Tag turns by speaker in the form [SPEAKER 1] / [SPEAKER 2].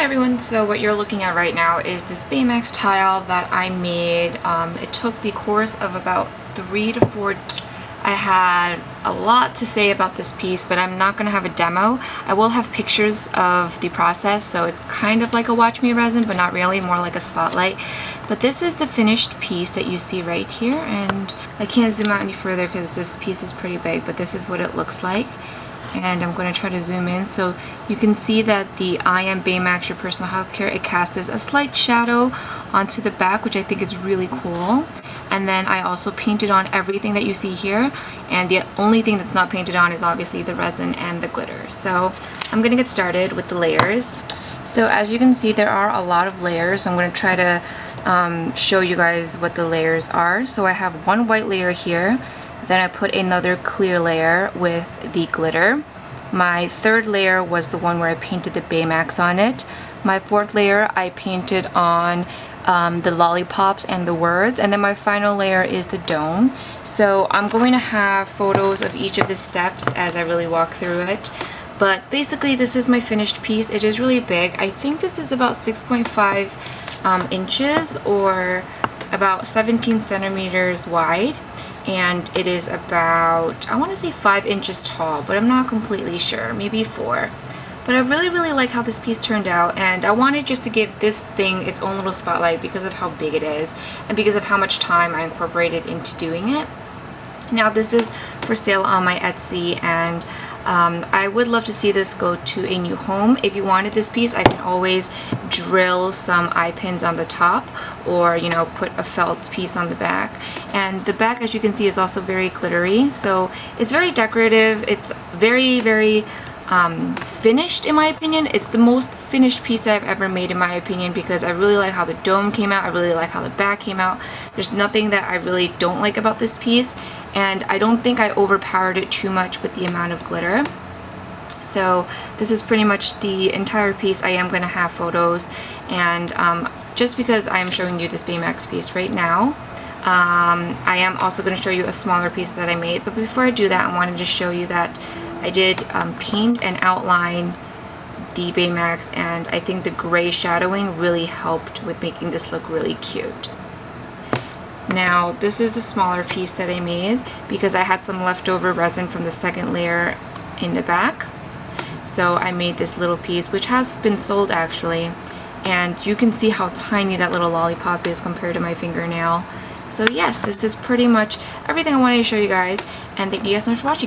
[SPEAKER 1] everyone, so what you're looking at right now is this Baymax tile that I made. It took the course of about 3 to 4. I had a lot to say about this piece, but I'm not going to have a demo. I will have pictures of the process, so it's kind of like a watch me resin, but not really, more like a spotlight. But this is the finished piece that you see right here, and I can't zoom out any further because this piece is pretty big, but this is what it looks like. And I'm going to try to zoom in so you can see that the I Am Baymax Your Personal Healthcare, it casts a slight shadow onto the back, which I think is really cool. And then I also painted on everything that you see here, and the only thing that's not painted on is obviously the resin and the glitter. So I'm going to get started with the layers. So as you can see, there are a lot of layers. I'm going to try to show you guys what the layers are. So I have one white layer here. Then I put another clear layer with the glitter. My third layer was the one where I painted the Baymax on it. My fourth layer I painted on the lollipops and the words, and then my final layer is the dome. So I'm going to have photos of each of the steps as I really walk through it. But basically this is my finished piece. It is really big. I think this is about 6.5 inches or about 17 centimeters wide. And it is about, I want to say 5 inches tall, but I'm not completely sure, maybe 4. But I really like how this piece turned out, and I wanted just to give this thing its own little spotlight because of how big it is and because of how much time I incorporated into doing it. Now this is for sale on my Etsy, and I would love to see this go to a new home. If you wanted this piece, I can always drill some eye pins on the top, or you know, put a felt piece on the back. And the back, as you can see, is also very glittery, so it's very decorative. It's very finished in my opinion. It's the most finished piece that I've ever made in my opinion, because I really like how the dome came out. I really like how the back came out. There's nothing that I really don't like about this piece, and I don't think I overpowered it too much with the amount of glitter. So this is pretty much the entire piece. I am going to have photos, and just because I'm showing you this Baymax piece right now, I am also going to show you a smaller piece that I made. But before I do that, I wanted to show you that I did paint and outline the Baymax, and I think the gray shadowing really helped with making this look really cute. Now this is the smaller piece that I made because I had some leftover resin from the second layer in the back. So I made this little piece, which has been sold actually, and you can see how tiny that little lollipop is compared to my fingernail. So yes, this is pretty much everything I wanted to show you guys, and thank you guys so much for watching.